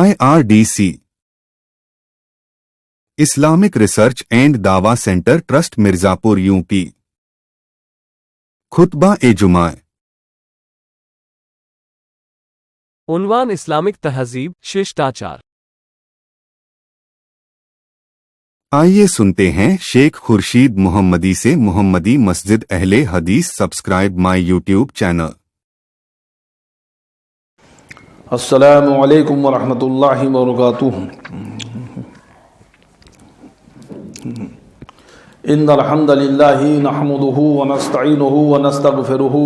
IRDC Islamic research and دعویٰ centre trust Mirzapur UP خطبہ جمعہ عنوان اسلامک تہذیب ششٹاچار۔ آئیے سنتے ہیں شیخ خورشید محمدی سے محمدی مسجد اہل حدیث سبسکرائب مائی یوٹیوب چینل۔ السلام علیکم ورحمۃ اللہ وبرکاتہ۔ ان الحمد للہ نحمده ونستعینه ونستغفره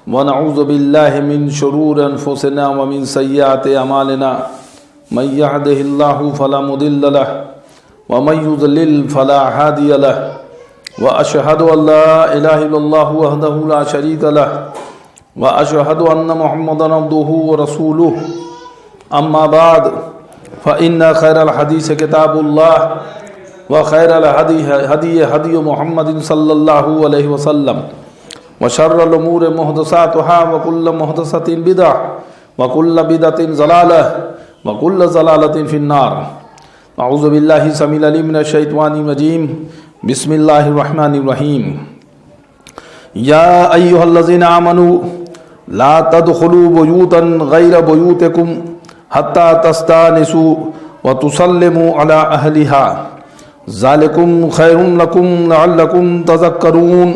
ونعوذ باللہ من شرور انفسنا ومن سیئات اعمالنا من يهده الله فلا مضل له ومن يضلل فلا هادي له واشهد ان لا اله الا الله وحده لا شريك له واشهد ان محمدا عبده ورسوله اما بعد فان خير الحديث كتاب الله وخير الهدي هدي محمد صلى الله عليه وسلم وشر الامور محدثاتها وكل محدثة بدعة وكل بدعة ضلالة وكل ضلالة في النار۔ اعوذ باللہ السمیع العلیم من الشیطان الرجیم، بسم اللہ الرحمن الرحیم۔ یا ایھا الذین آمنوا لا تدخلوا بیوتا غیر بیوتکم حتی تستأنسوا وتسلموا علی اہلها ذالکم خیر لکم لعلکم تذکرون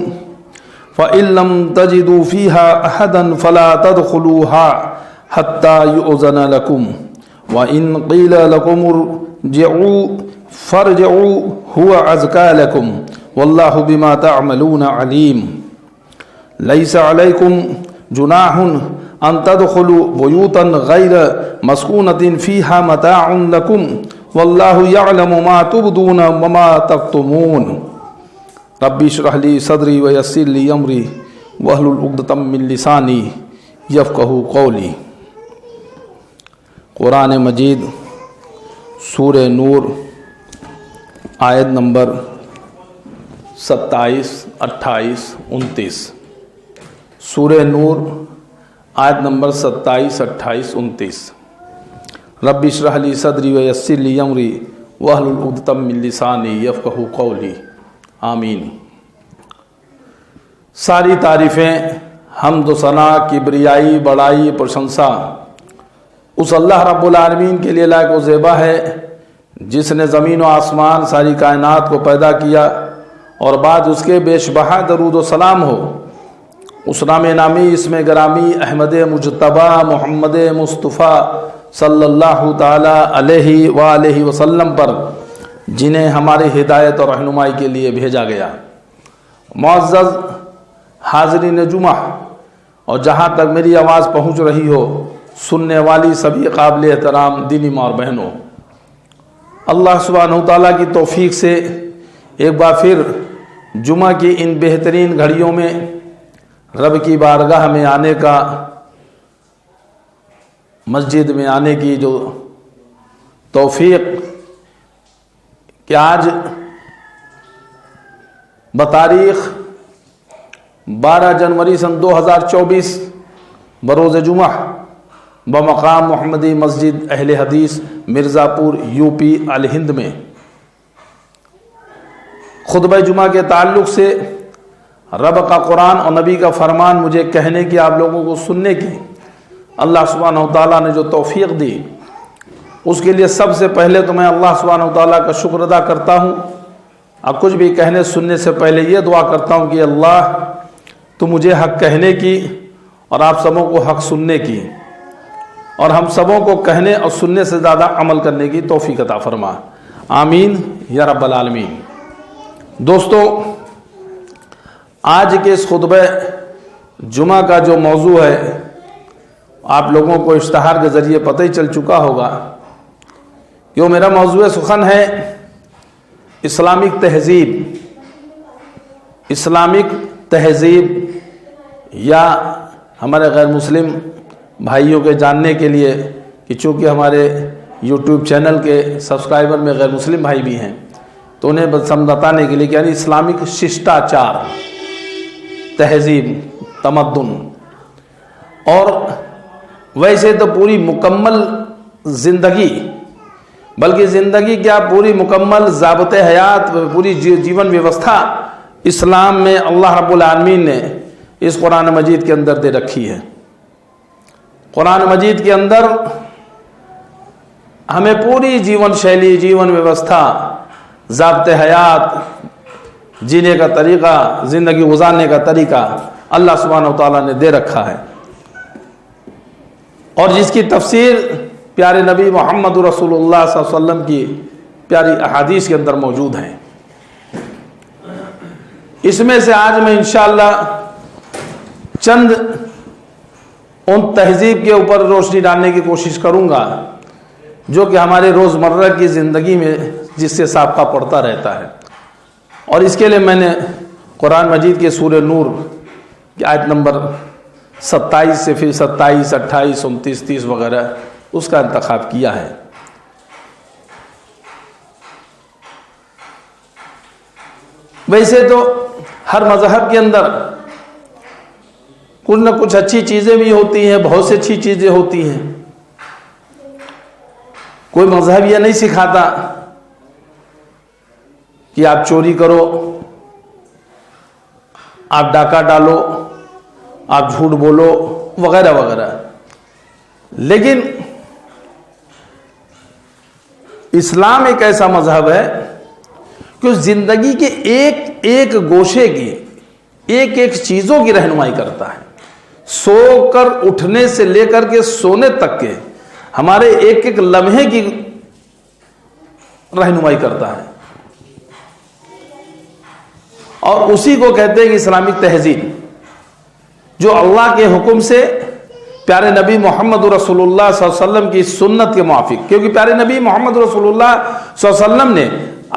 فإن لم تجدوا فیہا احدا فلا تدخلوها حتی یؤذن لکم وإن قیل لکم ارجعوا فارجعوا هو أزكى لكم والله بما تعملون عليم۔ ليس عليكم جناح أن تدخلوا بيوتا غير مسكونة فيها متاع لكم والله يعلم ما تبدون وما تكتمون۔ رب اشرح لي صدري ويسر لي أمري واحلل عقدة من لساني يفقهوا قولي۔ قرآن مجید سورہ نور آیت نمبر 27، 28، 29۔ سورہ نور آیت نمبر 27، 28، 29۔ رب اشرح لی صدری ویسر لی امری واحلل عقدۃ من لسانی یفقہوا قولی، آمین۔ ساری تعریفیں، حمد و ثنا، کبریائی، بڑائی، پرشنسا اس اللہ رب العالمین کے لیے لائق و زیبا ہے جس نے زمین و آسمان ساری کائنات کو پیدا کیا، اور بعد اس کے بے شبہ درود و سلام ہو اس نام نامی اسم گرامی احمد مجتبی محمد مصطفیٰ صلی اللہ تعالی علیہ وآلہ وسلم پر، جنہیں ہماری ہدایت اور رہنمائی کے لیے بھیجا گیا۔ معزز حاضرین جمعہ، اور جہاں تک میری آواز پہنچ رہی ہو سننے والی سبھی قابل احترام دینی ماں اور بہنوں، اللہ سبحانہ وتعالیٰ کی توفیق سے ایک بار پھر جمعہ کی ان بہترین گھڑیوں میں رب کی بارگاہ میں آنے کا، مسجد میں آنے کی جو توفیق کہ آج بتاریخ 12 جنوری سن 2024 بروز جمعہ بمقام محمدی مسجد اہل حدیث مرزاپور UP الہند میں خطبہ جمعہ کے تعلق سے رب کا قرآن اور نبی کا فرمان مجھے کہنے کی، آپ لوگوں کو سننے کی اللہ سبحانہ وتعالیٰ نے جو توفیق دی، اس کے لیے سب سے پہلے تو میں اللہ سبحانہ وتعالیٰ کا شکر ادا کرتا ہوں۔ اب کچھ بھی کہنے سننے سے پہلے یہ دعا کرتا ہوں کہ اللہ تو مجھے حق کہنے کی اور آپ سبوں کو حق سننے کی، اور ہم سبوں کو کہنے اور سننے سے زیادہ عمل کرنے کی توفیق عطا فرما، آمین یا رب العالمین۔ دوستو، آج کے اس خطبہ جمعہ کا جو موضوع ہے آپ لوگوں کو اشتہار کے ذریعے پتہ ہی چل چکا ہوگا کہ وہ میرا موضوع سخن ہے اسلامک تہذیب۔ اسلامک تہذیب، یا ہمارے غیر مسلم بھائیوں کے جاننے کے لیے کہ چونکہ ہمارے یوٹیوب چینل کے سبسکرائبر میں غیر مسلم بھائی بھی ہیں تو انہیں بتانے کے لیے کہ یعنی اسلامک ششٹاچار، تہذیب، تمدن، اور ویسے تو پوری مکمل زندگی بلکہ زندگی کیا پوری مکمل ضابطۂ حیات پوری جیون ویوستھا اسلام میں اللہ رب العالمین نے اس قرآن مجید کے اندر دے رکھی ہے۔ قرآن مجید کے اندر ہمیں پوری جیون شیلی جیون ویوستھا ضابطۂ حیات جینے کا طریقہ زندگی گزارنے کا طریقہ اللہ سبحانہ و تعالیٰ نے دے رکھا ہے، اور جس کی تفسیر پیارے نبی محمد رسول اللہ صلی اللہ علیہ وسلم کی پیاری احادیث کے اندر موجود ہیں۔ اس میں سے آج میں انشاءاللہ چند ان تہذیب کے اوپر روشنی ڈالنے کی کوشش کروں گا جو کہ ہمارے روزمرہ کی زندگی میں جس سے سابقہ پڑتا رہتا ہے، اور اس کے لیے میں نے قرآن مجید کے سورہ نور کی آیت نمبر 27 سے پھر 27، 28، 29، 30 وغیرہ اس کا انتخاب کیا ہے۔ ویسے تو ہر مذہب کے اندر کچھ نہ کچھ اچھی چیزیں بھی ہوتی ہیں، بہت سی اچھی چیزیں ہوتی ہیں۔ کوئی مذہب یہ نہیں سکھاتا کہ آپ چوری کرو، آپ ڈاکہ ڈالو، آپ جھوٹ بولو وغیرہ وغیرہ، لیکن اسلام ایک ایسا مذہب ہے کہ زندگی کے ایک ایک گوشے کی ایک ایک چیزوں کی رہنمائی کرتا ہے، سو کر اٹھنے سے لے کر کے سونے تک کے ہمارے ایک ایک لمحے کی رہنمائی کرتا ہے، اور اسی کو کہتے ہیں کہ اسلامک تہذیب، جو اللہ کے حکم سے پیارے نبی محمد رسول اللہ صلی اللہ علیہ وسلم کی سنت کے موافق، کیونکہ پیارے نبی محمد رسول اللہ صلی اللہ علیہ وسلم نے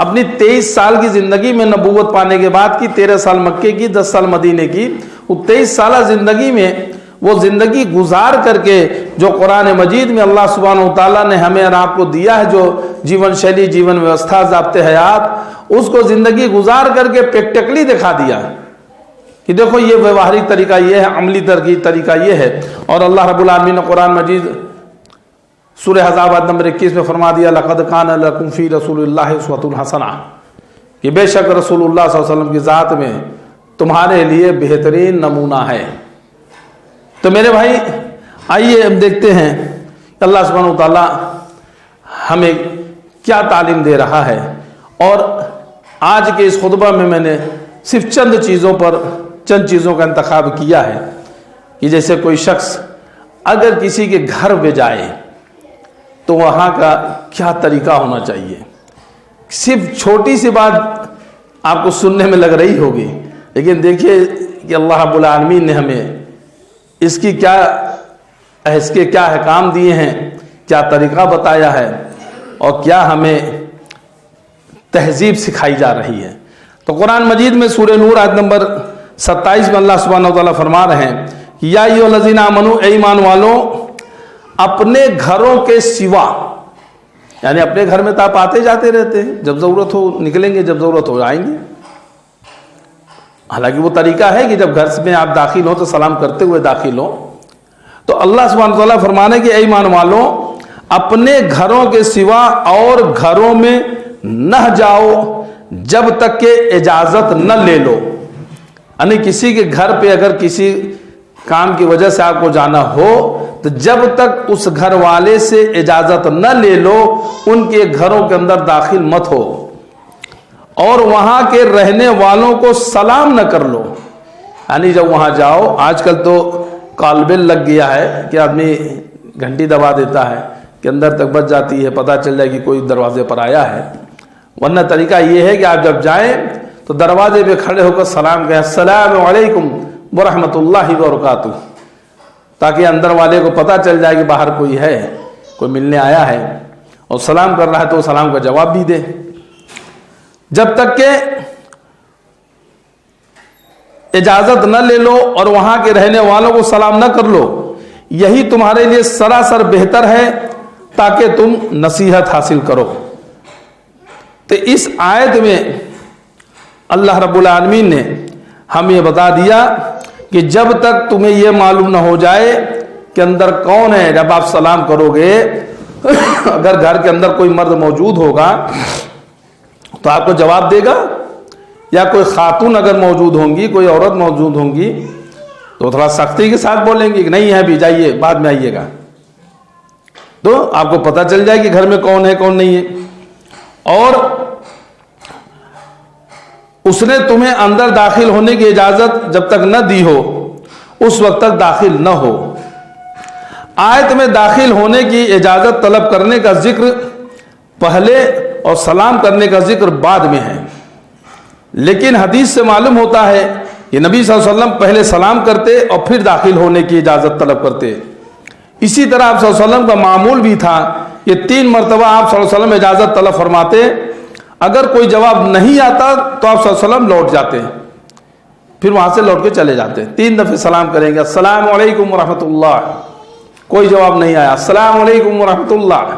اپنی 23 سال کی زندگی میں نبوت پانے کے بعد کی 13 سال مکے کی، 10 سال مدینے کی، وہ 23 سالہ زندگی میں وہ زندگی گزار کر کے جو قرآن مجید میں اللہ سبحانہ و تعالیٰ نے ہمیں اور آپ کو دیا ہے، جو جیون شیلی جیون ویوستھا ضابطۂ حیات، اس کو زندگی گزار کر کے پریکٹیکلی دکھا دیا کہ دیکھو یہ ویوہارک طریقہ یہ ہے، عملی طریقہ یہ ہے۔ اور اللہ رب العالمین نے قرآن مجید سورہ احزاب آیت نمبر 21 میں فرما دیا لَقَدْ كَانَ لَكُمْ فِي رَسُولِ اللَّهِ أُسْوَةٌ حَسَنَةٌ، کہ بے شک رسول اللہ صلی اللہ علیہ وسلم کی ذات میں تمہارے لیے بہترین نمونہ ہے۔ تو میرے بھائی آئیے اب دیکھتے ہیں کہ اللہ سبحانہ و تعالیٰ ہمیں کیا تعلیم دے رہا ہے، اور آج کے اس خطبہ میں نے صرف چند چیزوں کا انتخاب کیا ہے کہ جیسے کوئی شخص اگر کسی کے گھر پہ جائے تو وہاں کا کیا طریقہ ہونا چاہیے۔ صرف چھوٹی سی بات آپ کو سننے میں لگ رہی ہوگی، لیکن دیکھیے کہ اللہ رب العالمین نے ہمیں اس کے کیا احکام دیے ہیں، کیا طریقہ بتایا ہے، اور کیا ہمیں تہذیب سکھائی جا رہی ہے۔ تو قرآن مجید میں سورہ نور آیت نمبر 27 میں اللہ سبحانہ و تعالیٰ فرما رہے ہیں کہ یا ایھا الذین آمنوا، اے ایمان والوں، اپنے گھروں کے سوا، یعنی اپنے گھر میں تو آپ آتے جاتے رہتے ہیں، جب ضرورت ہو نکلیں گے، جب ضرورت ہو آئیں گے، حالانکہ وہ طریقہ ہے کہ جب گھر میں آپ داخل ہو تو سلام کرتے ہوئے داخل ہو۔ تو اللہ سبحانہ وتعالیٰ فرمانے کہ اے ایمان والوں، اپنے گھروں کے سوا اور گھروں میں نہ جاؤ جب تک کہ اجازت نہ لے لو، یعنی کسی کے گھر پہ اگر کسی کام کی وجہ سے آپ کو جانا ہو تو جب تک اس گھر والے سے اجازت نہ لے لو ان کے گھروں کے اندر داخل مت ہو، اور وہاں کے رہنے والوں کو سلام نہ کر لو۔ یعنی جب وہاں جاؤ، آج کل تو کال بیل لگ گیا ہے کہ آدمی گھنٹی دبا دیتا ہے کہ اندر تک بچ جاتی ہے، پتہ چل جائے کہ کوئی دروازے پر آیا ہے، ورنہ طریقہ یہ ہے کہ آپ جب جائیں تو دروازے پہ کھڑے ہو کر سلام کہیں السلام علیکم ورحمۃ اللہ وبرکاتہ، تاکہ اندر والے کو پتہ چل جائے کہ باہر کوئی ہے، کوئی ملنے آیا ہے، اور سلام کر رہا ہے تو سلام کا جواب بھی دے۔ جب تک کہ اجازت نہ لے لو اور وہاں کے رہنے والوں کو سلام نہ کر لو، یہی تمہارے لیے سراسر بہتر ہے تاکہ تم نصیحت حاصل کرو۔ تو اس آیت میں اللہ رب العالمین نے ہمیں یہ بتا دیا کہ جب تک تمہیں یہ معلوم نہ ہو جائے کہ اندر کون ہے، جب آپ سلام کرو گے اگر گھر کے اندر کوئی مرد موجود ہوگا تو آپ کو جواب دے گا، یا کوئی خاتون اگر موجود ہوں گی، کوئی عورت موجود ہوں گی تو تھوڑا سختی کے ساتھ بولیں گے کہ نہیں ہے بھی، جائیے بعد میں آئیے گا، تو آپ کو پتہ چل جائے کہ گھر میں کون ہے کون نہیں ہے۔ اور اس نے تمہیں اندر داخل ہونے کی اجازت جب تک نہ دی ہو اس وقت تک داخل نہ ہو۔ آیت میں داخل ہونے کی اجازت طلب کرنے کا ذکر پہلے اور سلام کرنے کا ذکر بعد میں ہے، لیکن حدیث سے معلوم ہوتا ہے کہ نبی صلی اللہ علیہ وسلم پہلے سلام کرتے اور پھر داخل ہونے کی اجازت طلب کرتے۔ اسی طرح آپ صلی اللہ علیہ وسلم کا معمول بھی تھا کہ 3 مرتبہ آپ صلی اللہ علیہ وسلم اجازت طلب فرماتے، اگر کوئی جواب نہیں آتا تو آپ صلی اللہ علیہ وسلم لوٹ جاتے، پھر وہاں سے لوٹ کے چلے جاتے۔ 3 دفعے سلام کریں گے، السلام علیکم ورحمۃ اللہ، کوئی جواب نہیں آیا، السلام علیکم ورحمۃ اللہ،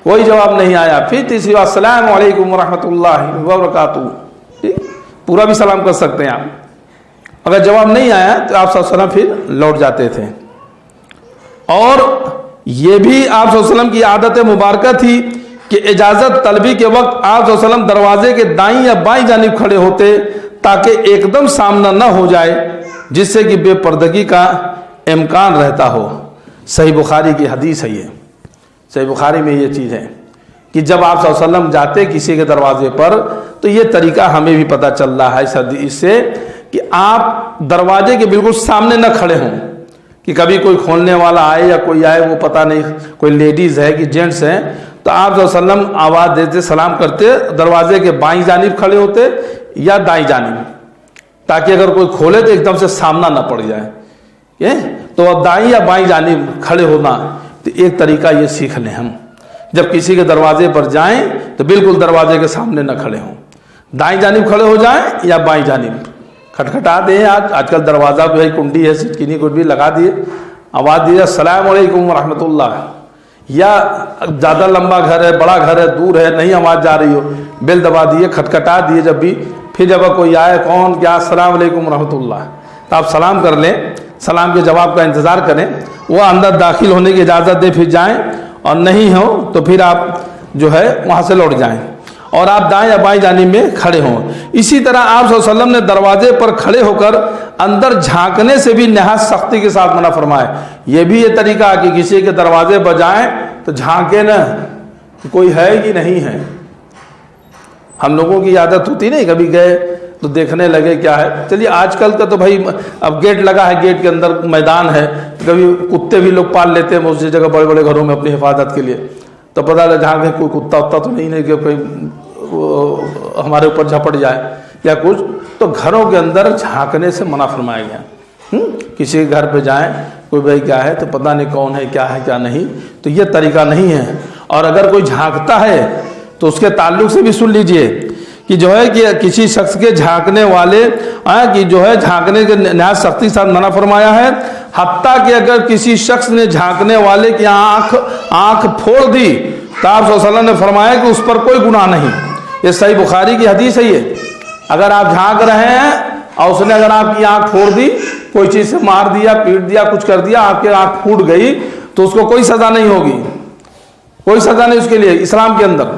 کوئی جواب نہیں آیا، پھر تیسری بار السلام علیکم ورحمۃ اللہ وبرکاتہ، پورا بھی سلام کر سکتے ہیں آپ۔ اگر جواب نہیں آیا تو آپ صلی اللہ علیہ وسلم پھر لوٹ جاتے تھے۔ اور یہ بھی آپ صلی اللہ علیہ وسلم کی عادت مبارکہ تھی کہ اجازت طلبی کے وقت آپ صلی اللہ علیہ وسلم دروازے کے دائیں یا بائیں جانب کھڑے ہوتے تاکہ ایک دم سامنا نہ ہو جائے، جس سے کہ بے پردگی کا امکان رہتا ہو۔ صحیح بخاری کی حدیث ہے یہ، صحیح بخاری میں یہ چیز ہے کہ جب آپ صلی اللہ علیہ وسلم جاتے کسی کے دروازے پر تو یہ طریقہ ہمیں بھی پتہ چل رہا ہے اس حدیث سے کہ آپ دروازے کے بالکل سامنے نہ کھڑے ہوں کہ کبھی کوئی کھولنے والا آئے یا کوئی آئے، وہ پتہ نہیں کوئی لیڈیز ہے کہ جینٹس ہیں، تو آپ صلی اللہ علیہ وسلم آواز دیتے سلام کرتے دروازے کے بائیں جانب کھڑے ہوتے یا دائیں جانب، تاکہ اگر کوئی کھولے تو ایک دم سے سامنا نہ پڑ جائے۔ تو دائیں یا بائیں جانب کھڑے ہونا، تو ایک طریقہ یہ سیکھ لیں ہم، جب کسی کے دروازے پر جائیں تو بالکل دروازے کے سامنے نہ کھڑے ہوں، دائیں جانب کھڑے ہو جائیں یا بائیں جانب کھٹکھٹا دیں۔ آج کل دروازہ بھی کنڈی ہے، سٹکنی کچھ بھی لگا دیے، آواز دیجیے السلام علیکم ورحمۃ اللہ، یا زیادہ لمبا گھر ہے، بڑا گھر ہے، دور ہے، نہیں آواز جا رہی ہو، بیل دبا دیے، کھٹکھٹا دیے جب بھی، پھر جب کوئی آئے کون کیا السلام علیکم ورحمۃ اللہ، تو آپ سلام کر لیں، سلام کے جواب کا انتظار کریں، وہ اندر داخل ہونے کی اجازت دے پھر جائیں، اور نہیں ہو تو پھر آپ جو ہے وہاں سے لوٹ جائیں اور آپ دائیں یا بائیں جانب میں کھڑے ہوں۔ اسی طرح آپ صلی اللہ علیہ وسلم نے دروازے پر کھڑے ہو کر اندر جھانکنے سے بھی نہایت سختی کے ساتھ منع فرمائے۔ یہ بھی یہ طریقہ کہ کسی کے دروازے پر جائیں تو جھانکے نہ کہ کوئی ہے کہ نہیں ہے۔ ہم لوگوں کی عادت ہوتی نہیں، کبھی گئے تو دیکھنے لگے کیا ہے۔ چلیے آج کل کا تو بھائی اب گیٹ لگا ہے، گیٹ کے اندر میدان ہے، کبھی کتے بھی لوگ پال لیتے ہیں اسی جگہ بڑے بڑے گھروں میں اپنی حفاظت کے لیے، تو پتہ لگا جہاں کوئی کتا وتا تو نہیں ہے کہ کوئی ہمارے اوپر جھپٹ جائے یا کچھ، تو گھروں کے اندر جھانکنے سے منع فرمایا گیا۔ کسی کے گھر پہ جائیں کوئی بھائی کیا ہے تو پتہ نہیں کون ہے کیا نہیں، تو یہ طریقہ نہیں ہے۔ اور اگر کوئی جھانکتا ہے تو اس کے تعلق سے بھی سن لیجئے کہ جو ہے کہ کسی شخص کے جھانکنے والے کی جو ہے جھانکنے کے نہایت سختی کے ساتھ منع فرمایا ہے، حتیٰ کہ اگر کسی شخص نے جھانکنے والے کی آنکھ پھوڑ دی تو آپ صلی اللہ علیہ وسلم نے فرمایا کہ اس پر کوئی گناہ نہیں۔ یہ صحیح بخاری کی حدیث ہے۔ یہ اگر آپ جھانک رہے ہیں اور اس نے اگر آپ کی آنکھ پھوڑ دی، کوئی چیز سے مار دیا، پیٹ دیا، کچھ کر دیا، آپ کی آنکھ پھوٹ گئی تو اس کو کوئی سزا نہیں ہوگی، کوئی سزا نہیں اس کے لیے اسلام کے اندر۔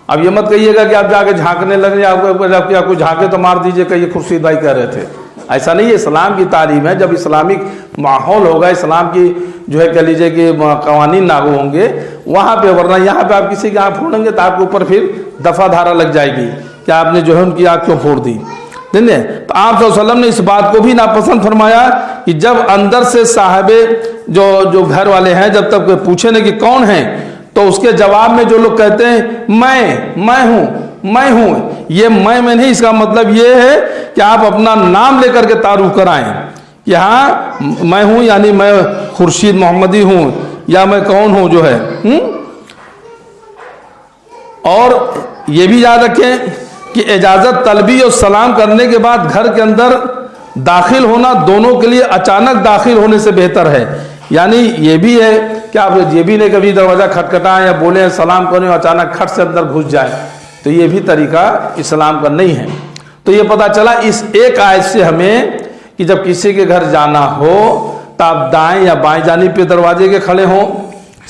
اب یہ مت کہیے گا کہ آپ جا کے جھانکنے لگے، آپ کوئی جھانکے تو مار دیجئے کہ یہ خورشید بھائی کہہ رہے تھے، ایسا نہیں ہے۔ اسلام کی تعلیم ہے، جب اسلامک ماحول ہوگا، اسلام کی جو ہے کہہ لیجئے کہ قوانین لاگو ہوں گے وہاں پہ، ورنہ یہاں پہ آپ کسی کی آنکھ پھوڑیں گے تو آپ کے اوپر پھر دفعہ دھارا لگ جائے گی کہ آپ نے جو ہے ان کی آنکھ کیوں پھوڑ دی۔ تو آپ صلی اللہ علیہ وسلم نے اس بات کو بھی ناپسند فرمایا کہ جب اندر سے صاحب جو گھر والے ہیں جب تک پوچھے نا کہ کون ہیں، تو اس کے جواب میں جو لوگ کہتے ہیں میں ہوں، یہ میں نہیں، اس کا مطلب یہ ہے کہ آپ اپنا نام لے کر کے تعارف کرائیں کہ ہاں میں ہوں، یعنی میں خورشید محمدی ہوں یا میں کون ہوں جو ہے۔ اور یہ بھی یاد رکھیں کہ اجازت طلبی اور سلام کرنے کے بعد گھر کے اندر داخل ہونا دونوں کے لیے اچانک داخل ہونے سے بہتر ہے۔ یعنی یہ بھی ہے کہ آپ یہ بھی نہیں کبھی دروازہ کھٹکھٹائیں یا بولیں سلام کریں اور اچانک کھٹ سے اندر گھس جائے، تو یہ بھی طریقہ اسلام کا نہیں ہے۔ تو یہ پتہ چلا اس ایک آیت سے ہمیں کہ جب کسی کے گھر جانا ہو تو آپ دائیں یا بائیں جانب پہ دروازے کے کھڑے ہوں،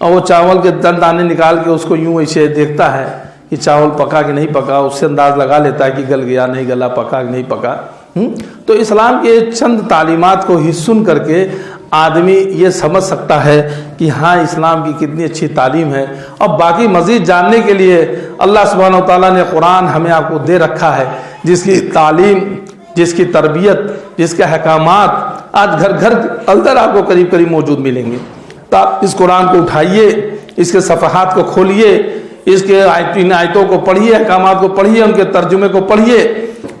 اور وہ چاول کے دانے نکال کے اس کو یوں ایسے دیکھتا ہے کہ چاول پکا کہ نہیں پکا، اس سے انداز لگا لیتا ہے کہ گل گیا نہیں گلا، پکا کہ نہیں پکا۔ تو اسلام کے چند تعلیمات کو ہی سن کر کے آدمی یہ سمجھ سکتا ہے کہ ہاں اسلام کی کتنی اچھی تعلیم ہے۔ اور باقی مزید جاننے کے لیے اللہ سبحانہ و تعالیٰ نے قرآن ہمیں آپ کو دے رکھا ہے، جس کی تعلیم، جس کی تربیت، جس کے احکامات آج گھر گھر اندر آپ کو قریب قریب موجود ملیں گے۔ تو آپ اس قرآن کو اٹھائیے، اس کے صفحات کو کھولیے، اس کے آیتوں کو پڑھیے، احکامات کو پڑھیے، ان کے ترجمے کو پڑھیے،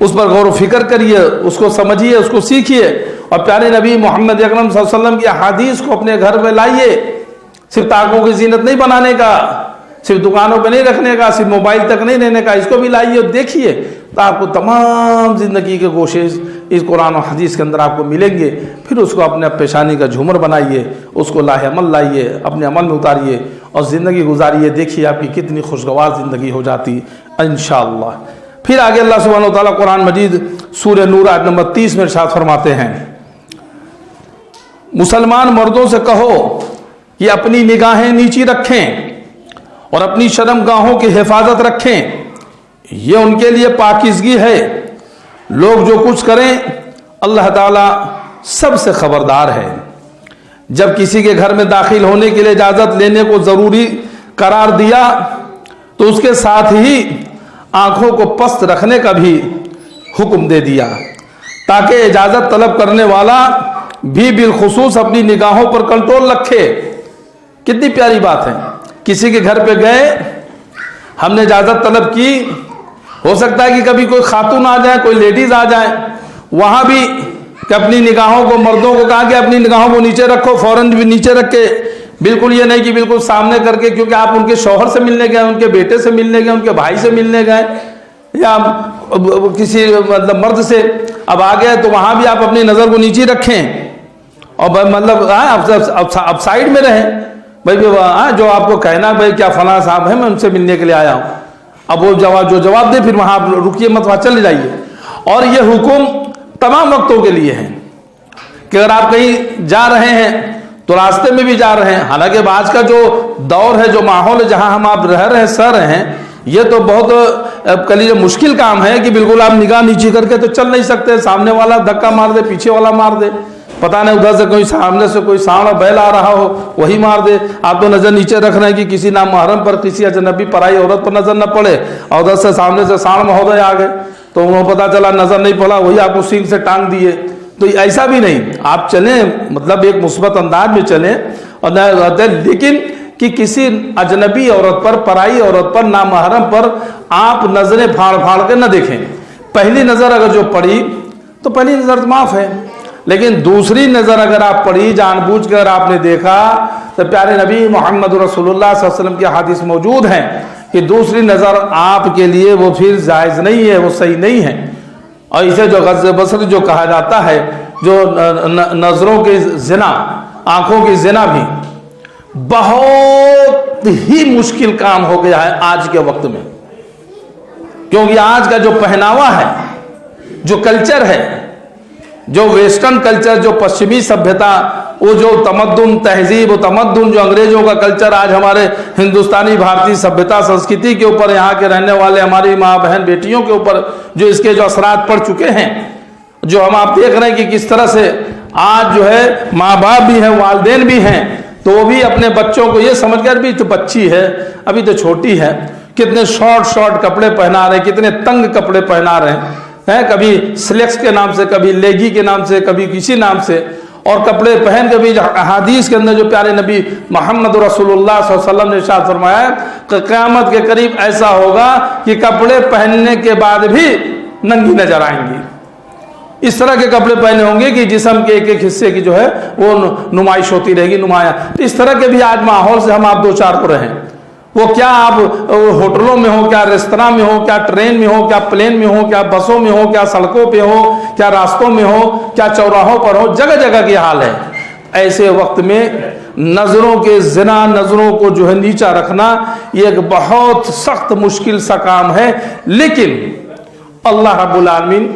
اس پر غور و فکر کریے، اس کو سمجھیے، اس کو سیکھیے، اور پیارے نبی محمد اکرم صلی اللہ علیہ وسلم کی احادیث کو اپنے گھر میں لائیے۔ صرف تاکوں کی زینت نہیں بنانے کا، صرف دکانوں پہ نہیں رکھنے کا، صرف موبائل تک نہیں لینے کا، اس کو بھی لائیے اور دیکھیے، تو آپ کو تمام زندگی کے گوشے اس قرآن و حدیث کے اندر آپ کو ملیں گے۔ پھر اس کو اپنے پیشانی کا جھومر بنائیے، اس کو لاہ عمل لائیے، اپنے عمل میں اتاریے اور زندگی گزاریے، دیکھیے آپ کی کتنی خوشگوار زندگی ہو جاتی انشاءاللہ۔ پھر آگے اللہ سبحانہ و تعالیٰ قرآن مجید سورہ نور آیت نمبر 30 میں ارشاد فرماتے ہیں، مسلمان مردوں سے کہو کہ اپنی نگاہیں نیچی رکھیں اور اپنی شرمگاہوں کی حفاظت رکھیں، یہ ان کے لیے پاکیزگی ہے۔ لوگ جو کچھ کریں اللہ تعالیٰ سب سے خبردار ہے۔ جب کسی کے گھر میں داخل ہونے کے لیے اجازت لینے کو ضروری قرار دیا تو اس کے ساتھ ہی آنکھوں کو پست رکھنے کا بھی حکم دے دیا، تاکہ اجازت طلب کرنے والا بھی بالخصوص اپنی نگاہوں پر کنٹرول رکھے۔ کتنی پیاری بات ہے، کسی کے گھر پہ گئے، ہم نے اجازت طلب کی، ہو سکتا ہے کہ کبھی کوئی خاتون آ جائے، کوئی لیڈیز آ جائے، وہاں بھی کہ اپنی نگاہوں کو، مردوں کو کہا کہ اپنی نگاہوں کو نیچے رکھو، فوراً بھی نیچے رکھ کے، بالکل یہ نہیں کہ بالکل سامنے کر کے، کیونکہ آپ ان کے شوہر سے ملنے گئے، ان کے بیٹے سے ملنے گئے، ان کے بھائی سے ملنے گئے، یا کسی مطلب مرد سے اب آ گئے، تو وہاں بھی آپ اپنی نظر کو نیچے رکھیں اور مطلب اب سائڈ میں رہیں۔ بھائی جو آپ کو کہنا بھائی کیا فلاں صاحب ہیں، میں ان سے ملنے کے لیے آیا ہوں، اب وہ جو جواب دے، پھر وہاں آپ رکیے مت، وہاں چلے جائیے۔ اور یہ حکم تمام وقتوں کے لیے ہے کہ اگر آپ کہیں جا رہے ہیں تو راستے میں بھی جا رہے ہیں، حالانکہ آج کا جو دور ہے، جو ماحول ہے، جہاں ہم آپ رہ رہے ہیں، سہ رہے ہیں، یہ تو بہت کلیجہ مشکل کام ہے کہ بالکل آپ نگاہ نیچی کر کے تو چل نہیں سکتے، سامنے والا دھکا مار دے، پیچھے والا مار دے، پتہ نہیں ادھر سے کوئی سامنے سے کوئی سانڈ بیل آ رہا ہو وہی مار دے۔ آپ تو نظر نیچے رکھ رہے ہیں کہ کسی نامحرم پر، کسی اجنبی پرائی عورت پر نظر نہ پڑے، اور ادھر سے سامنے سے سانڈ مہودے آ گئے تو انہوں پتہ چلا نظر نہیں پڑا، وہی آپ کو سینگ سے ٹانگ دیے۔ تو ایسا بھی نہیں، آپ چلیں مطلب ایک مثبت انداز میں چلیں، اور لیکن کہ کسی اجنبی عورت پر، پرائی عورت پر، نامحرم پر آپ نظریں پھاڑ پھاڑ کے نہ دیکھیں۔ پہلی نظر اگر جو پڑی تو پہلی نظر تو معاف ہے، لیکن دوسری نظر اگر آپ پڑھی، جان بوجھ کر آپ نے دیکھا، تو پیارے نبی محمد رسول اللہ صلی اللہ علیہ وسلم کی حدیث موجود ہیں کہ دوسری نظر آپ کے لیے وہ پھر جائز نہیں ہے، وہ صحیح نہیں ہے۔ اور اسے جو غض بصر جو کہا جاتا ہے، جو نظروں کے زنا، آنکھوں کی زنا بھی بہت ہی مشکل کام ہو گیا ہے آج کے وقت میں، کیونکہ آج کا جو پہناوا ہے، جو کلچر ہے، جو ویسٹرن کلچر، جو پشچمی سبھیتا، وہ جو تمدن، تہذیب و تمدن، جو انگریزوں کا کلچر آج ہمارے ہندوستانی بھارتی سبھیتا سنسکرتی کے اوپر، یہاں کے رہنے والے ہماری ماں بہن بیٹیوں کے اوپر جو اس کے جو اثرات پڑ چکے ہیں، جو ہم آپ دیکھ رہے ہیں کہ کس طرح سے آج جو ہے ماں باپ بھی ہیں، والدین بھی ہیں، تو وہ بھی اپنے بچوں کو یہ سمجھ کر بھی تو بچی ہے، ابھی تو چھوٹی ہے، کتنے شارٹ کپڑے پہنا رہے ہیں، کتنے تنگ کپڑے پہنا رہے ہیں، کبھی سلیکس کے نام سے، کبھی لیگی کے نام سے، کبھی کسی نام سے، اور کپڑے پہن کے بھی احادیث کے اندر جو پیارے نبی محمد رسول اللہ صلی اللہ علیہ وسلم نے ارشاد فرمایا کہ قیامت کے قریب ایسا ہوگا کہ کپڑے پہننے کے بعد بھی ننگی نظر آئیں گی۔ اس طرح کے کپڑے پہنے ہوں گے کہ جسم کے ایک ایک حصے کی جو ہے وہ نمائش ہوتی رہے گی، نمایاں۔ اس طرح کے بھی آج ماحول سے ہم آپ دو چار کو رہیں، وہ کیا آپ ہوٹلوں میں ہو، کیا ریستوراں میں ہو، کیا ٹرین میں ہو، کیا پلین میں ہو، کیا بسوں میں ہو، کیا سڑکوں پہ ہو، کیا راستوں میں ہو، کیا چوراہوں پر ہو، جگہ جگہ کی حال ہے۔ ایسے وقت میں نظروں کے زنا، نظروں کو جو ہے نیچا رکھنا، یہ ایک بہت سخت مشکل سا کام ہے، لیکن اللہ رب العالمین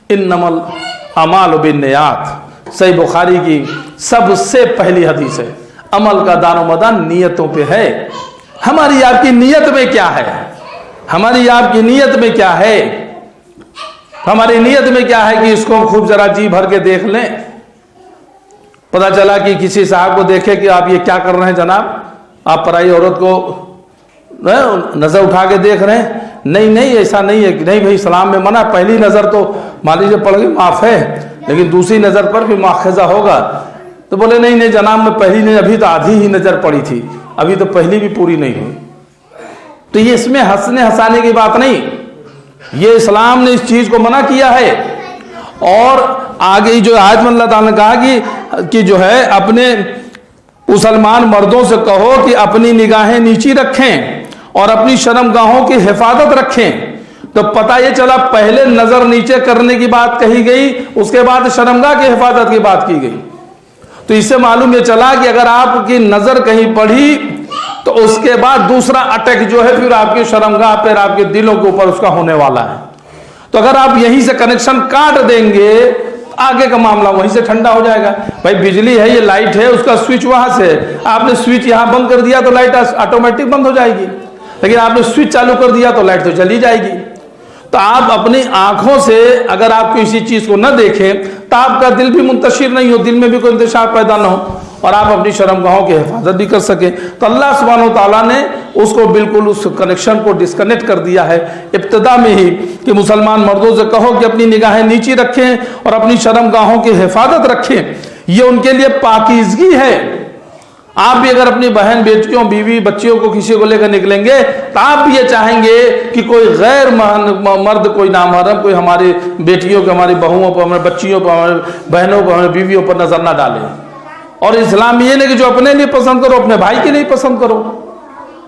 انما الاعمال بالنیات، صحیح بخاری کی سب سے پہلی حدیث ہے، عمل کا دار و مدار نیتوں پہ ہے. ہماری آپ کی نیت میں کیا ہے؟ ہماری آپ کی نیت میں کیا ہے؟ ہماری نیت میں کیا ہے کہ اس کو خوب ذرا جی بھر کے دیکھ لیں. پتا چلا کہ کسی صاحب کو دیکھے کہ آپ یہ کیا کر رہے ہیں جناب, آپ پرائی عورت کو نظر اٹھا کے دیکھ رہے ہیں. نہیں ایسا نہیں ہے کہ نہیں بھائی اسلام میں منع. پہلی نظر تو مان لیجیے پڑ گئی معاف ہے, لیکن دوسری نظر پر بھی مواخذہ ہوگا. تو بولے نہیں جناب میں پہلی نہیں, ابھی تو آدھی ہی نظر پڑی تھی, ابھی تو پہلی بھی پوری نہیں ہوئی. تو یہ اس میں ہنسنے ہنسانے کی بات نہیں, یہ اسلام نے اس چیز کو منع کیا ہے. اور آگے جو آیت میں اللہ تعالیٰ نے کہا کہ جو ہے اپنے مسلمان مردوں سے کہو کہ اپنی نگاہیں نیچی رکھیں اور اپنی شرمگاہوں کی حفاظت رکھیں. تو پتہ یہ چلا پہلے نظر نیچے کرنے کی بات کہی گئی, اس کے بعد شرمگاہ کی حفاظت کی بات کی گئی. تو اس سے معلوم یہ چلا کہ اگر آپ کی نظر کہیں پڑی تو اس کے بعد دوسرا اٹیک جو ہے پھر آپ کی شرمگاہ پر, آپ کے دلوں کے اوپر اس کا ہونے والا ہے. تو اگر آپ یہیں سے کنیکشن کاٹ دیں گے آگے کا معاملہ وہیں سے ٹھنڈا ہو جائے گا. بھائی بجلی ہے, یہ لائٹ ہے, اس کا سوئچ وہاں سے ہے, آپ نے سوئچ یہاں بند کر دیا تو لائٹ آٹومیٹک بند ہو جائے گی, لیکن آپ نے سوئچ چالو کر دیا تو لائٹ تو چلی جائے گی. تو آپ اپنی آنکھوں سے اگر آپ کسی چیز کو نہ دیکھیں تو آپ کا دل بھی منتشر نہیں ہو, دل میں بھی کوئی انتشار پیدا نہ ہو, اور آپ اپنی شرمگاہوں کی حفاظت بھی کر سکیں. تو اللہ سبحانہ و تعالیٰ نے اس کو بالکل اس کنیکشن کو ڈسکنیکٹ کر دیا ہے ابتدا میں ہی کہ مسلمان مردوں سے کہو کہ اپنی نگاہیں نیچی رکھیں اور اپنی شرمگاہوں کی حفاظت رکھیں. یہ ان کے لیے پاکیزگی ہے. آپ بھی اگر اپنی بہن بیٹیوں بیوی بچیوں کو کسی کو لے کر نکلیں گے تو آپ بھی یہ چاہیں گے کہ کوئی غیر مرد, کوئی نامحرم, کوئی ہماری بیٹیوں کو, ہماری بہوؤں پر, ہماری بچیوں پر, ہماری بہنوں پر, ہماری بیویوں پر نظر نہ ڈالیں. اور اسلام یہ نہیں کہ جو اپنے لیے پسند کرو اپنے بھائی کے لیے پسند کرو.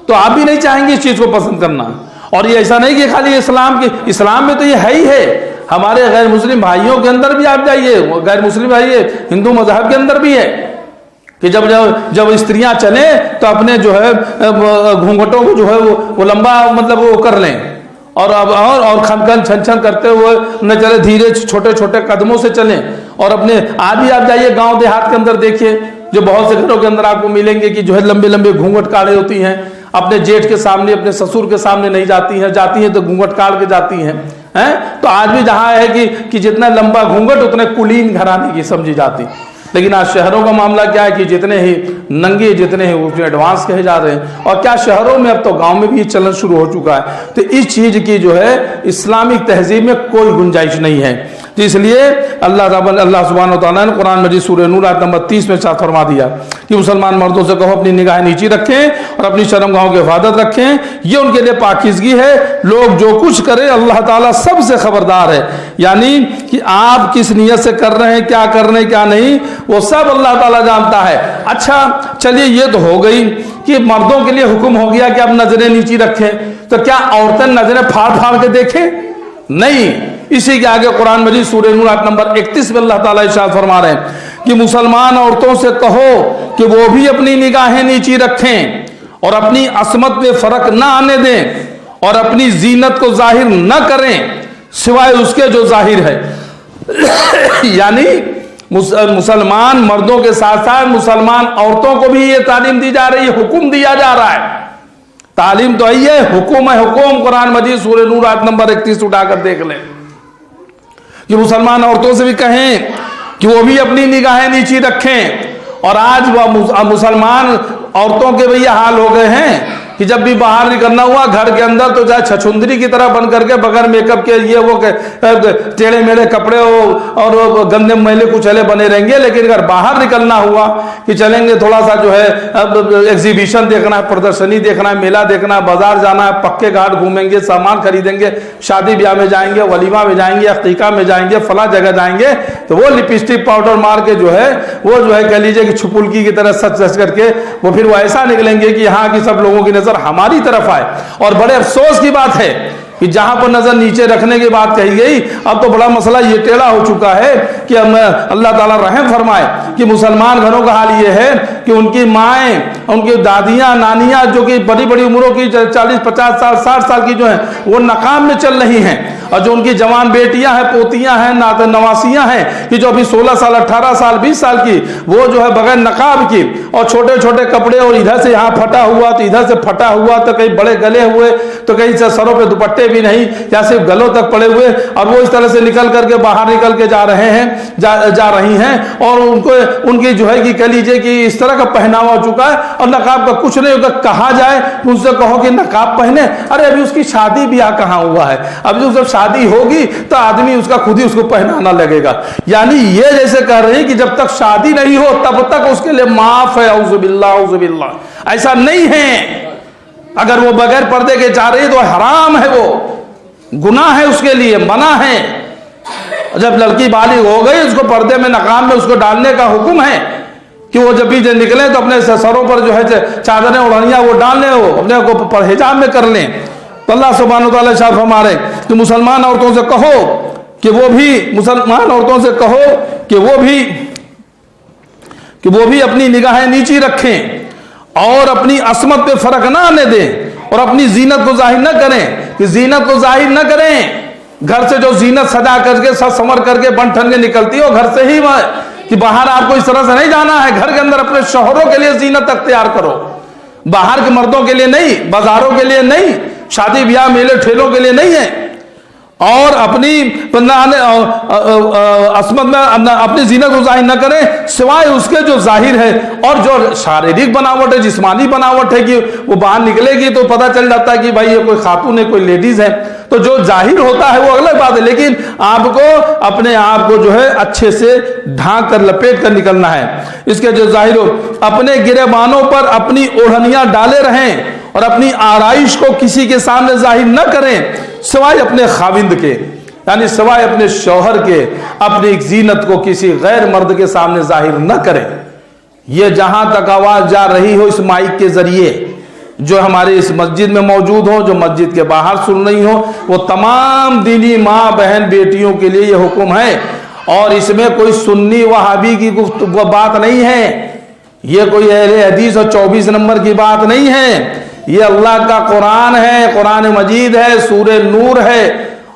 تو آپ بھی نہیں چاہیں گے اس چیز کو پسند کرنا. اور یہ ایسا نہیں کہ خالی اسلام میں تو یہ ہے ہی ہے. ہمارے غیر مسلم بھائیوں کے اندر بھی آپ جائیے, غیر مسلم بھائی ہندو مذہب کے اندر بھی ہے کہ جب استریاں چلیں تو اپنے جو ہے گھونگھٹوں کو جو ہے وہ لمبا مطلب وہ کر لیں, اور کھن چھن چھن کرتے ہوئے نہ چلے, دھیرے چھوٹے چھوٹے قدموں سے چلیں. اور اپنے آج بھی آپ جائیے گاؤں دیہات کے اندر دیکھیے, جو بہت سے گھروں کے اندر آپ کو ملیں گے کہ جو ہے لمبے لمبے گھونگھٹ کاڑے ہوتی ہیں, اپنے جیٹھ کے سامنے اپنے سسر کے سامنے نہیں جاتی ہیں تو گھونگھٹ کاڑ کے جاتی ہیں. تو آج بھی جہاں ہے کہ جتنا لمبا گھونگھٹ اتنے کلین گھرانے کی سمجھی جاتی. لیکن آج شہروں کا معاملہ کیا ہے کہ جتنے ہی ننگے جتنے ہی اتنے ایڈوانس کہے جا رہے ہیں. اور کیا شہروں میں اب تو گاؤں میں بھی یہ چلن شروع ہو چکا ہے. تو اس چیز کی جو ہے اسلامک تہذیب میں کوئی گنجائش نہیں ہے. تو اس لیے اللہ سبحانہ و تعالیٰ نے قرآن مجید سورہ نور آیت نمبر 30 میں ارشاد فرما دیا کہ مسلمان مردوں سے کہو اپنی نگاہیں نیچی رکھیں اور اپنی شرمگاہوں کی حفاظت رکھیں. یہ ان کے لیے پاکیزگی ہے. لوگ جو کچھ کرے اللہ تعالیٰ سب سے خبردار ہے. یعنی کہ آپ کس نیت سے کر رہے ہیں, کیا کر رہے ہیں, کیا نہیں, وہ سب اللہ تعالیٰ جانتا ہے. اچھا چلیے یہ تو ہو گئی کہ مردوں کے لیے حکم ہو گیا کہ اب نظریں نیچی رکھیں. تو کیا عورتیں نظریں پھاڑ پھاڑ کے دیکھیں؟ نہیں. اسی کے آگے قرآن مجید سورہ نور آیت نمبر 31 میں اللہ تعالیٰ ارشاد فرما رہے ہیں کہ مسلمان عورتوں سے کہو کہ وہ بھی اپنی نگاہیں نیچی رکھیں اور اپنی عصمت میں فرق نہ آنے دیں اور اپنی زینت کو ظاہر نہ کریں سوائے اس کے جو ظاہر ہے. یعنی مسلمان مردوں کے ساتھ ساتھ مسلمان عورتوں کو بھی یہ تعلیم دی جا رہی ہے, حکم دیا جا رہا ہے. تعلیم تو ہے, حکم ہے. حکم قرآن مجید سورہ نور آیت نمبر 31 اٹھا کر دیکھ لیں کہ مسلمان عورتوں سے بھی کہیں کہ وہ بھی اپنی نگاہیں نیچی رکھیں. اور آج وہ مسلمان عورتوں کے بھی یہ حال ہو گئے ہیں کہ جب بھی باہر نکلنا ہوا گھر کے اندر تو چاہے چھچھندری کی طرح بن کر کے بغیر میک اپ کے یہ وہ ٹیڑھے میڑھے کپڑے اور گندے میلے کچلے بنے رہیں گے. لیکن اگر باہر نکلنا ہوا کہ چلیں گے تھوڑا سا جو ہے ایگزیبیشن دیکھنا ہے, پردرشنی دیکھنا ہے, میلہ دیکھنا ہے, بازار جانا ہے, پکے گھاٹ گھومیں گے, سامان خریدیں گے, شادی بیاہ میں جائیں گے, ولیمہ میں جائیں گے, عقیقہ میں جائیں گے, فلاں جگہ جائیں گے, تو وہ لپسٹک پاؤڈر مار کے جو ہے کہہ لیجیے کہ چھپلکی کی طرح سچ سچ کر کے وہ پھر وہ ایسا نکلیں گے کہ یہاں کی سب لوگوں کی نظر ہماری طرف آئے. اور بڑے افسوس کی بات ہے کہ جہاں پر نظر نیچے رکھنے کی بات کہی گئی، اب تو بڑا مسئلہ یہ ٹیڑھا ہو چکا ہے کہ اللہ تعالیٰ رحم فرمائے کہ مسلمان گھروں کا حال یہ ہے کہ ان کی مائیں، ان کی دادیاں، نانیاں جو کہ بڑی بڑی عمروں کی 40 50 سال 60 سال کی جو ہیں وہ نقاب میں چل رہی ہیں، اور جو ان کی جوان بیٹیاں ہیں، پوتیاں ہیں، نواسیاں ہیں کہ جو ابھی 16 سال 18 سال 20 سال کی، وہ جو ہے بغیر نقاب کی اور چھوٹے چھوٹے کپڑے، اور ادھر سے یہاں پھٹا ہوا تو ادھر سے پھٹا ہوا تو کہیں بڑے گلے ہوئے تو کہیں سے سروں پہ دوپٹے بھی نہیں یا صرف گلوں تک پڑے ہوئے، اور وہ اس طرح سے نکل کر کے باہر نکل کے جا رہی ہیں اور ان کی جو ہے کہ کہہ لیجیے کہ اس طرح کا پہناوا ہو چکا ہے اور نقاب کا کچھ نہیں ہوگا۔ کہا جائے ان سے کہو کہ نقاب پہنے، ارے ابھی اس کی شادی بیاہ کہاں ہوا ہے، ابھی جب شادی ہوگی تو آدمی اس کا خود ہی اس کو پہنانا لگے گا۔ یعنی یہ جیسے کہہ رہے ہیں کہ جب تک شادی نہیں ہو تب تک اس کے لیے معاف ہے، اعوذ باللہ اعوذ باللہ، ایسا نہیں ہے۔ اگر وہ بغیر پردے کے جا رہی ہے تو حرام ہے، وہ گناہ ہے، اس کے لیے منع ہے۔ جب لڑکی بالغ ہو گئی اس کو پردے میں نقاب میں اس کو ڈالنے کا حکم ہے کہ وہ جب بھی نکلے تو اپنے سروں پر جو ہے چادریں اوڑھنیاں وہ ڈال لیں، وہ اپنے کو حجاب میں کر لیں۔ تو اللہ سبحانہ وتعالیٰ ارشاد فرما رہے کہ مسلمان عورتوں سے کہو کہ وہ بھی اپنی نگاہیں نیچی رکھیں اور اپنی عصمت پہ فرق نہ آنے دیں اور اپنی زینت کو ظاہر نہ کریں، کہ زینت کو ظاہر نہ کریں۔ گھر سے جو زینت سجا کر کے سنور کر کے بن ٹھن کے نکلتی ہے وہ گھر سے ہی کہ باہر آپ کو اس طرح سے نہیں جانا ہے۔ گھر کے اندر اپنے شوہروں کے لیے زینت اختیار کرو، باہر کے مردوں کے لیے نہیں، بازاروں کے لیے نہیں، شادی بیاہ میلے ٹھیلوں کے لیے نہیں ہے۔ اور اپنی عصمت میں اپنی زینت کو ظاہر نہ کریں سوائے اس کے جو ظاہر ہے، اور جو شاریرک بناوٹ ہے، جسمانی بناوٹ ہے کہ وہ باہر نکلے گی تو پتہ چل جاتا ہے کہ بھائی یہ کوئی خاتون ہے، کوئی لیڈیز ہے، تو جو ظاہر ہوتا ہے وہ الگ بات ہے، لیکن آپ کو اپنے آپ کو جو ہے اچھے سے ڈھانک کر لپیٹ کر نکلنا ہے۔ اس کے جو ظاہر ہو، اپنے گریبانوں پر اپنی اوڑھنیاں ڈالے رہیں اور اپنی آرائش کو کسی کے سامنے ظاہر نہ کریں سوائے اپنے خاوند کے، یعنی سوائے اپنے شوہر کے، اپنی زینت کو کسی غیر مرد کے سامنے ظاہر نہ کریں۔ یہ جہاں تک آواز جا رہی ہو اس مائک کے ذریعے، جو ہمارے اس مسجد میں موجود ہو، جو مسجد کے باہر سن رہی ہو، وہ تمام دینی ماں بہن بیٹیوں کے لیے یہ حکم ہے، اور اس میں کوئی سنی وہابی کی بات نہیں ہے، یہ کوئی اہل حدیث اور 24 نمبر کی بات نہیں ہے، یہ اللہ کا قرآن ہے، قرآن مجید ہے، سورہ نور ہے،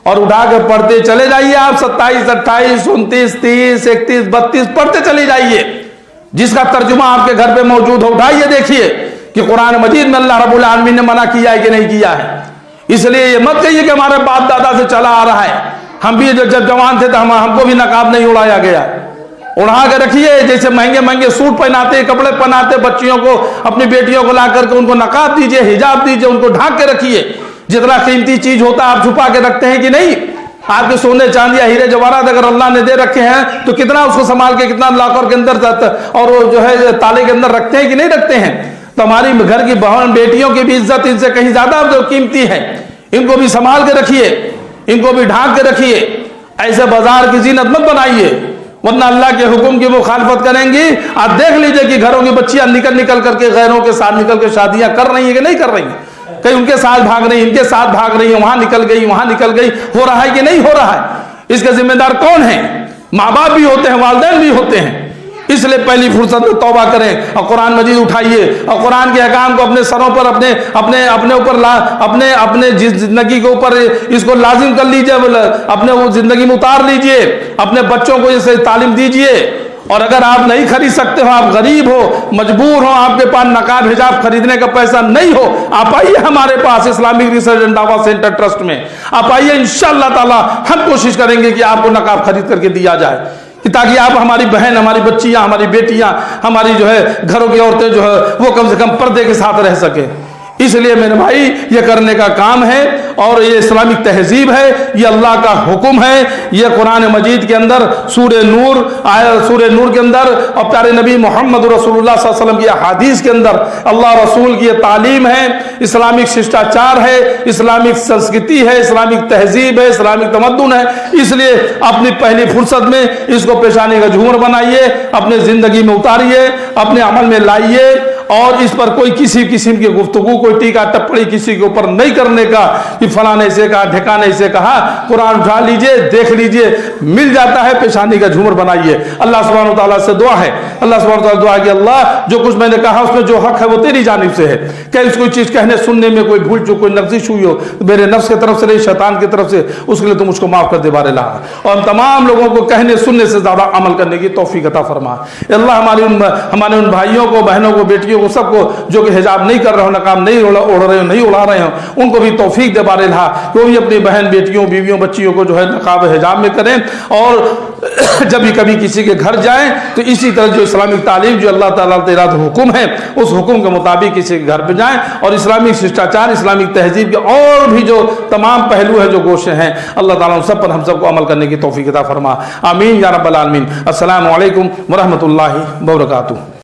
اور اٹھا کے پڑھتے چلے جائیے آپ 27 28 29 30 31 32 پڑھتے چلے جائیے، جس کا ترجمہ آپ کے گھر پہ موجود ہو اٹھائیے دیکھیے کہ قرآن مجید میں اللہ رب العالمین نے منع کیا ہے کہ نہیں کیا ہے۔ اس لیے یہ مت کہیے کہ ہمارے باپ دادا سے چلا آ رہا ہے، ہم بھی جب جوان تھے تو ہم کو بھی نقاب نہیں اڑایا گیا، اڑا کے رکھیے۔ جیسے مہنگے مہنگے سوٹ پہناتے، کپڑے پہناتے بچیوں کو، اپنی بیٹیوں کو لا کر کے ان کو نقاب دیجئے، حجاب دیجئے، ان کو ڈھانک کے رکھیے۔ جتنا قیمتی چیز ہوتا ہے آپ چھپا کے رکھتے ہیں کہ نہیں؟ آپ کے سونے چاندی ہیرے جواہرات اگر اللہ نے دے رکھے ہیں تو کتنا اس کو سنبھال کے، کتنا لاکر کے اندر اور وہ جو ہے تالے کے اندر رکھتے ہیں کہ نہیں رکھتے ہیں؟ تو ہماری گھر کی بہن بیٹیوں کی بھی عزت ان سے کہیں زیادہ جو قیمتی ہے، ان کو بھی سنبھال کے رکھیے، ان کو بھی ڈھانک کے رکھیے۔ ایسے بازار کی زینت مت بنائیے، ورنہ اللہ کے حکم کی مخالفت کریں گی۔ آپ دیکھ لیجئے کہ گھروں کی بچیاں نکل کر کے غیروں کے ساتھ نکل کے شادیاں کر رہی ہیں کہ نہیں کر رہی ہیں، کہیں ان کے ساتھ بھاگ رہی ہیں، ان کے ساتھ بھاگ رہی ہیں، وہاں نکل گئی، ہو رہا ہے کہ نہیں ہو رہا ہے؟ اس کا ذمہ دار کون ہے؟ ماں باپ بھی ہوتے ہیں، والدین بھی ہوتے ہیں۔ اس لیے پہلی فرصت میں توبہ کریں اور قرآن مجید اٹھائیے اور قرآن کے احکام کو اپنے سروں پر، اپنے زندگی کے اوپر اس کو لازم کر لیجئے، اپنے وہ زندگی میں اتار لیجئے، اپنے بچوں کو اسے تعلیم دیجئے۔ اور اگر آپ نہیں خرید سکتے ہو، آپ غریب ہو، مجبور ہو، آپ کے پاس نقاب حجاب خریدنے کا پیسہ نہیں ہو، آپ آئیے ہمارے پاس اسلامک ریسرچ اینڈ دعویٰ سینٹر ٹرسٹ میں، آپ آئیے، انشاءاللہ تعالی ہم کوشش کریں گے کہ آپ کو نقاب خرید کر کے دیا جائے، تاکہ آپ، ہماری بہن، ہماری بچیاں، ہماری بیٹیاں، ہماری جو ہے گھروں کی عورتیں جو ہے وہ کم سے کم پردے کے ساتھ رہ سکیں۔ اس لیے میرے بھائی یہ کرنے کا کام ہے، اور یہ اسلامک تہذیب ہے، یہ اللہ کا حکم ہے۔ یہ قرآن مجید کے اندر سورہ نور کے اندر اور پیارے نبی محمد رسول اللہ صلی اللہ علیہ وسلم کی احادیث کے اندر اللہ رسول کی یہ تعلیم ہے، اسلامک ششٹاچار ہے، اسلامک سنسکرتی ہے، اسلامک تہذیب ہے، اسلامک تمدن ہے۔ اس لیے اپنی پہلی فرصت میں اس کو پیشانی کا جھومر بنائیے، اپنے زندگی میں اتاریے، اپنے عمل میں لائیے، اور اس پر کوئی کسی قسم کی گفتگو کوئی ٹیکا ٹپڑی کسی کے اوپر نہیں کرنے کا کہ فلاں نے سے کہا ڈھکانے سے کہا قرآن اٹھا لیجئے دیکھ لیجئے مل جاتا ہے پیشانی کا جھومر بنائیے اللہ سبحانہ وتعالیٰ سے دعا ہے اللہ سبحانہ وتعالیٰ دعا کہ اللہ جو کچھ میں نے کہا اس میں جو حق ہے وہ تیری جانب سے ہے کہ اس کوئی چیز کہنے سننے میں کوئی بھول جو کوئی لغزش ہوئی ہو میرے نفس کی طرف سے نہیں شیطان کی طرف سے اس کے لیے تم مجھ کو معاف کر دے بار الہ اور ہم تمام لوگوں کو کہنے سننے سے زیادہ عمل کرنے کی توفیق عطا فرما اللہ ہمارے ان بھائیوں کو بہنوں کو بیٹیوں کو سب کو جو کہ حجاب نہیں کر رہے ہو نقاب نہیں اوڑھ رہے ہو نہیں اڑا رہے ہو ان کو بھی توفیق دے بار الہ کہ وہ بھی اپنی بہن بیٹیوں بیویوں بچیوں کو جو ہے نقاب حجاب میں کریں اور جب بھی کبھی کسی کے گھر جائیں تو اسی طرح جو اسلامک تعلیم جو اللہ تعالیٰ تیرا حکم ہے اس حکم کے مطابق کسی کے گھر پہ جائیں اور اسلامک ششٹاچار اسلامک تہذیب کے اور بھی جو تمام پہلو ہیں جو گوشے ہیں اللہ تعالیٰ ان سب پر ہم سب کو عمل کرنے کی توفیق عطا فرما آمین یا رب العالمین السلام علیکم ورحمۃ اللہ وبرکاتہ